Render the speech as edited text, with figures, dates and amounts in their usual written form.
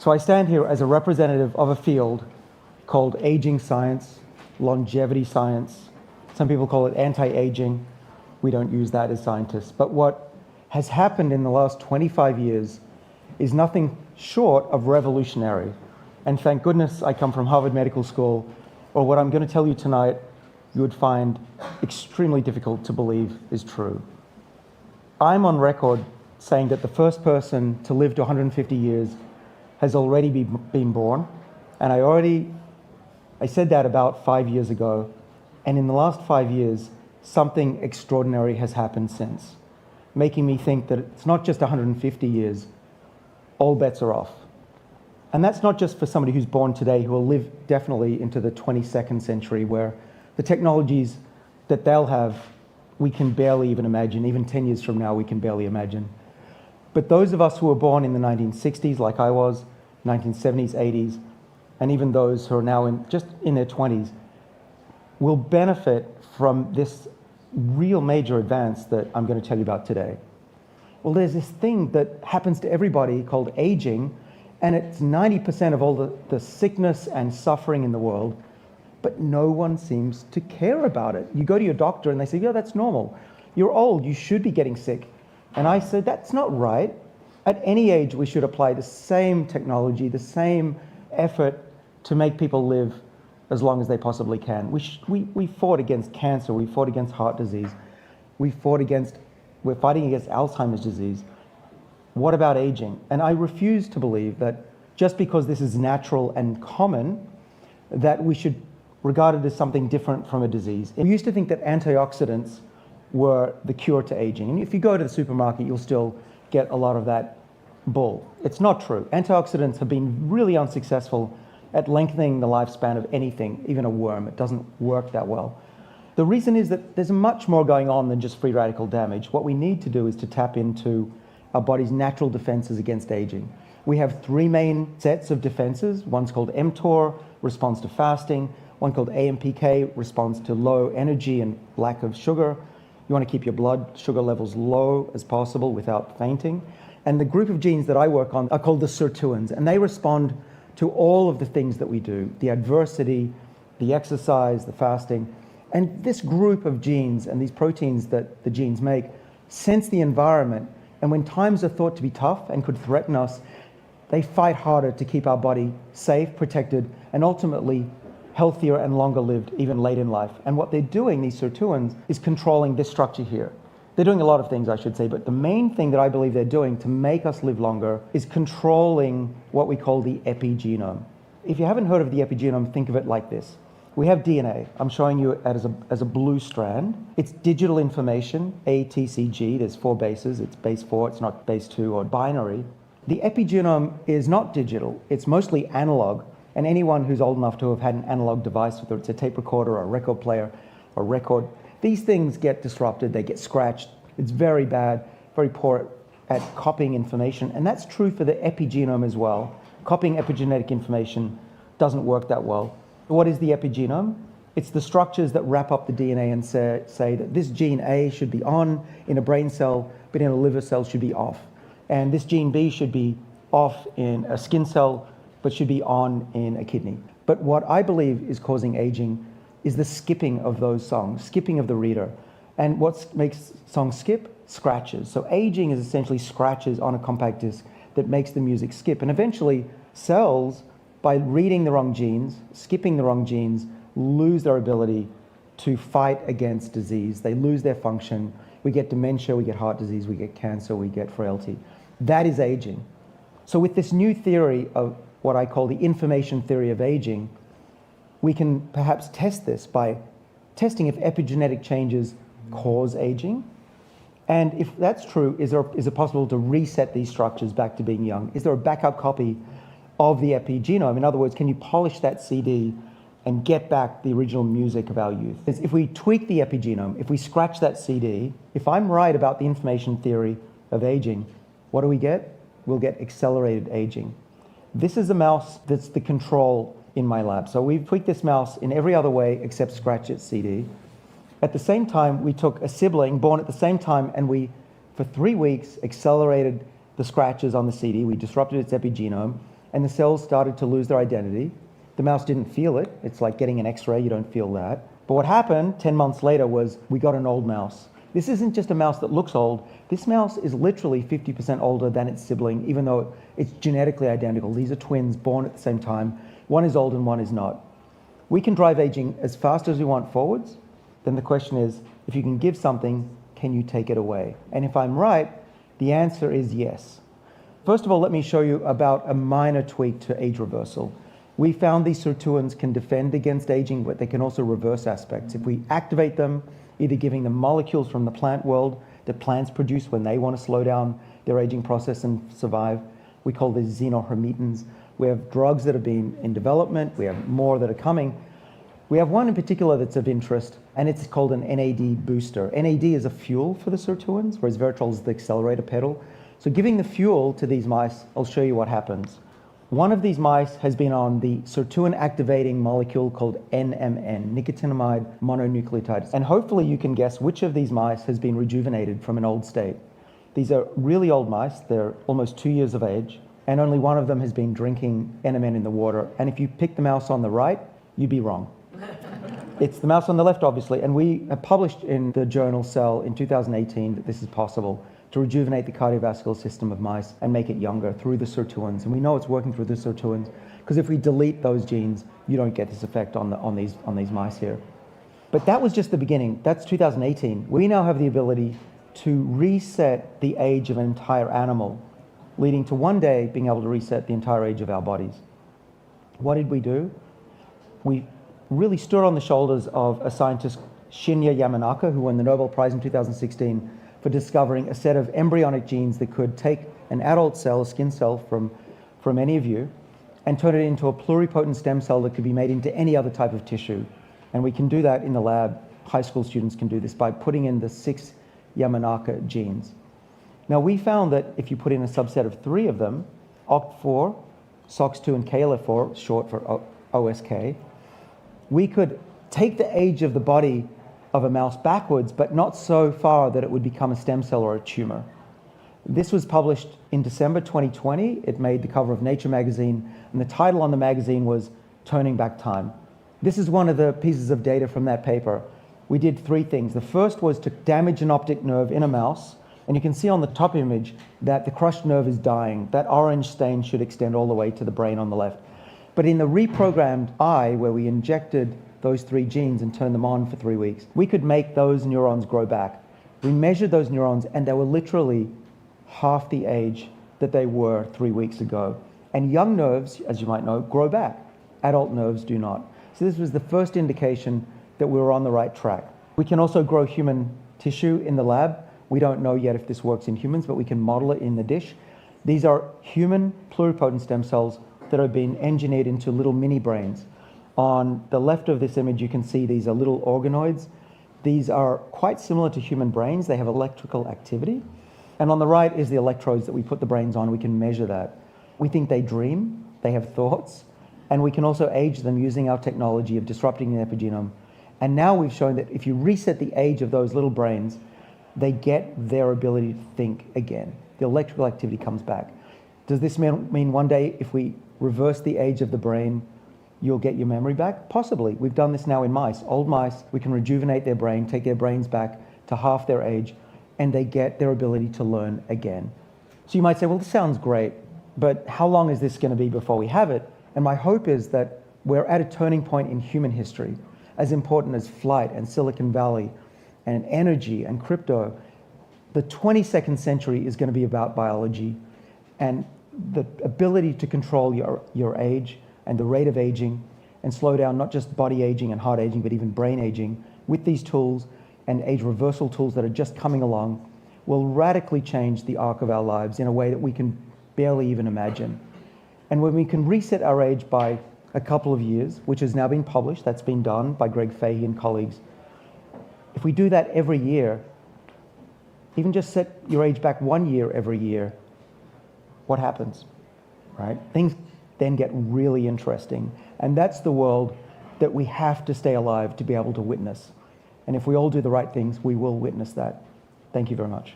So I stand here as a representative of a field called aging science, longevity science. Some people call it anti-aging. We don't use that as scientists. But what has happened in the last 25 years is nothing short of revolutionary. And thank goodness I come from Harvard Medical School, or what I'm going to tell you tonight you would find extremely difficult to believe is true. I'm on record saying that the first person to live to 150 years has already been born. And I said that about 5 years ago. And in the last 5 years, something extraordinary has happened since, making me think that it's not just 150 years, all bets are off. And that's not just for somebody who's born today who will live definitely into the 22nd century, where the technologies that they'll have, we can barely even imagine. Even 10 years from now, we can barely imagine. But those of us who were born in the 1960s, like I was, 1970s, 80s, and even those who are now just in their 20s, will benefit from this real major advance that I'm going to tell you about today. Well, there's this thing that happens to everybody called aging, and it's 90% of all the sickness and suffering in the world, but no one seems to care about it. You go to your doctor and they say, yeah, that's normal. You're old, you should be getting sick. And I said, that's not right. At any age, we should apply the same technology, the same effort to make people live as long as they possibly can. We fought against cancer, we fought against heart disease, we're fighting against Alzheimer's disease. What about aging? And I refuse to believe that just because this is natural and common, that we should regard it as something different from a disease. We used to think that antioxidants were the cure to aging. And if you go to the supermarket, you'll still get a lot of that bull. It's not true. Antioxidants have been really unsuccessful at lengthening the lifespan of anything, even a worm. It doesn't work that well. The reason is that there's much more going on than just free radical damage. What we need to do is to tap into our body's natural defenses against aging. We have three main sets of defenses. One's called mTOR, responds to fasting. One called AMPK, responds to low energy and lack of sugar. You want to keep your blood sugar levels low as possible without fainting. And the group of genes that I work on are called the sirtuins, and they respond to all of the things that we do, the adversity, the exercise, the fasting. And this group of genes and these proteins that the genes make sense the environment, and when times are thought to be tough and could threaten us, they fight harder to keep our body safe, protected, and ultimately healthier and longer lived, even late in life. And what they're doing, these sirtuins, is controlling this structure here. They're doing a lot of things, I should say, but the main thing that I believe they're doing to make us live longer is controlling what we call the epigenome. If you haven't heard of the epigenome, think of it like this. We have DNA. I'm showing you it as a blue strand. It's digital information, A, T, C, G. There's 4 bases. It's base 4. It's not base 2 or binary. The epigenome is not digital. It's mostly analog. And anyone who's old enough to have had an analog device, whether it's a tape recorder or a record player or record, these things get disrupted, they get scratched. It's very bad, very poor at copying information. And that's true for the epigenome as well. Copying epigenetic information doesn't work that well. What is the epigenome? It's the structures that wrap up the DNA and say that this gene A should be on in a brain cell, but in a liver cell should be off. And this gene B should be off in a skin cell, but should be on in a kidney. But what I believe is causing aging is the skipping of those songs, skipping of the reader. And what makes songs skip? Scratches. So aging is essentially scratches on a compact disc that makes the music skip. And eventually, cells, by reading the wrong genes, skipping the wrong genes, lose their ability to fight against disease. They lose their function. We get dementia, we get heart disease, we get cancer, we get frailty. That is aging. So with this new theory of what I call the information theory of aging, we can perhaps test this by testing if epigenetic changes cause aging. And if that's true, is it possible to reset these structures back to being young? Is there a backup copy of the epigenome? In other words, can you polish that CD and get back the original music of our youth? If we tweak the epigenome, if we scratch that CD, if I'm right about the information theory of aging, what do we get? We'll get accelerated aging. This is a mouse that's the control in my lab. So we've tweaked this mouse in every other way except scratch its CD. At the same time, we took a sibling born at the same time, and we, for 3 weeks, accelerated the scratches on the CD. We disrupted its epigenome. and the cells started to lose their identity. The mouse didn't feel it. It's like getting an X-ray, you don't feel that. But what happened 10 months later was we got an old mouse. This isn't just a mouse that looks old. This mouse is literally 50% older than its sibling, even though it's genetically identical. These are twins born at the same time. One is old and one is not. We can drive aging as fast as we want forwards. Then the question is, if you can give something, can you take it away? And if I'm right, the answer is yes. First of all, let me show you about a minor tweak to age reversal. We found these sirtuins can defend against aging, but they can also reverse aspects. If we activate them, either giving them molecules from the plant world that plants produce when they want to slow down their aging process and survive, we call these xenohermetins. We have drugs that have been in development. We have more that are coming. We have one in particular that's of interest, and it's called an NAD booster. NAD is a fuel for the sirtuins, whereas Veratrol is the accelerator pedal. So giving the fuel to these mice, I'll show you what happens. One of these mice has been on the sirtuin activating molecule called Nmn, nicotinamide mononucleotide. And hopefully you can guess which of these mice has been rejuvenated from an old state. These are really old mice. They're almost 2 years of age, and only one of them has been drinking Nmn in the water. And if you pick the mouse on the right, you'd be wrong. It's the mouse on the left, obviously, and we have published in the journal Cell in 2018 that this is possible to rejuvenate the cardiovascular system of mice and make it younger through the sirtuins. And we know it's working through the sirtuins because if we delete those genes, you don't get this effect on these mice here. But that was just the beginning. That's 2018. We now have the ability to reset the age of an entire animal, leading to one day being able to reset the entire age of our bodies. What did we do? We really stood on the shoulders of a scientist, Shinya Yamanaka, who won the Nobel Prize in 2016 for discovering a set of embryonic genes that could take an adult cell, a skin cell from any of you, and turn it into a pluripotent stem cell that could be made into any other type of tissue. And we can do that in the lab. High school students can do this by putting in the 6 Yamanaka genes. Now we found that if you put in a subset of 3 of them, OCT4, SOX2, and KLF4, short for OSK, we could take the age of the body of a mouse backwards, but not so far that it would become a stem cell or a tumor. This was published in December 2020. It made the cover of Nature magazine, and the title on the magazine was Turning Back Time. This is one of the pieces of data from that paper. We did 3 things. The first was to damage an optic nerve in a mouse, and you can see on the top image that the crushed nerve is dying. That orange stain should extend all the way to the brain on the left. But in the reprogrammed eye, where we injected those 3 genes and turned them on for 3 weeks, we could make those neurons grow back. We measured those neurons, and they were literally half the age that they were 3 weeks ago. And young nerves, as you might know, grow back. Adult nerves do not. So this was the first indication that we were on the right track. We can also grow human tissue in the lab. We don't know yet if this works in humans, but we can model it in the dish. These are human pluripotent stem cells that have been engineered into little mini brains. On the left of this image, you can see these are little organoids. These are quite similar to human brains. They have electrical activity. And on the right is the electrodes that we put the brains on. We can measure that. We think they dream, they have thoughts, and we can also age them using our technology of disrupting the epigenome. And now we've shown that if you reset the age of those little brains, they get their ability to think again. The electrical activity comes back. Does this mean one day if we reverse the age of the brain, you'll get your memory back? Possibly. We've done this now in mice. Old mice, we can rejuvenate their brain, take their brains back to half their age, and they get their ability to learn again. So you might say, well, this sounds great, but how long is this going to be before we have it? And my hope is that we're at a turning point in human history, as important as flight and Silicon Valley and energy and crypto. The 22nd century is going to be about biology and the ability to control your age and the rate of aging and slow down not just body aging and heart aging, but even brain aging with these tools and age reversal tools that are just coming along will radically change the arc of our lives in a way that we can barely even imagine. And when we can reset our age by a couple of years, which has now been published, that's been done by Greg Fahey and colleagues, if we do that every year, even just set your age back 1 year every year, what happens, right? Things then get really interesting. And that's the world that we have to stay alive to be able to witness. And if we all do the right things, we will witness that. Thank you very much.